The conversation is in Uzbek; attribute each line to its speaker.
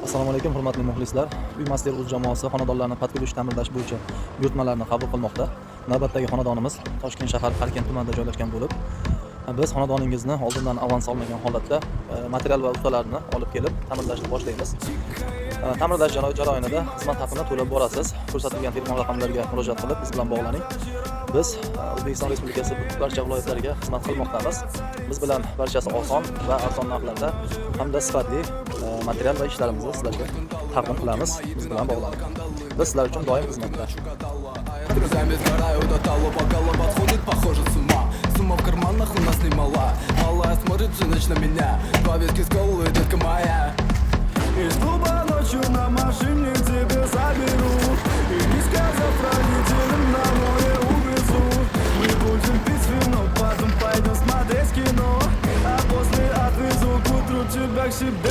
Speaker 1: Assalomu alaykum hurmatli muxlislar. Uy master uz jamoasi xonadonlarni podkulush ta'mirlash bo'yicha buyurtmalarni qabul qilmoqda. Navbatdagi xonadonimiz Toshkent shahar Parkent tumanida joylashgan bo'lib, biz xonadoningizni oldindan avans olmagan holatda material va ustalarni olib kelib ta'mirlashni boshlaymiz. Ta'mirlash jarayonida xizmat haqini to'lab borasiz. Ko'rsatilgan telefon raqamlariga murojaat qilib biz bilan bog'laning. Biz O'zbekiston Respublikasi barcha viloyatlariga xizmat qilmoqdamiz. Biz bilan barchasi oson va arzon narxlarda hamda sifatli material va ishlarimizni sizlarga taqdim qilamiz. Biz bilan bog'laning. Biz sizlar uchun doim xizmatda.
Speaker 2: Друзьями сгораю до талого, голова сходит, похоже, с ума. Сумма в карманах у нас немала. Малая смотрит всю ночь на меня. Два виски с колой, детка моя. Из клуба ночью на машине тебя заберу. И не сказав родителям, на море увезу. Мы будем пить вино, потом пойдем смотреть кино. А после отвезу к утру тебя к себе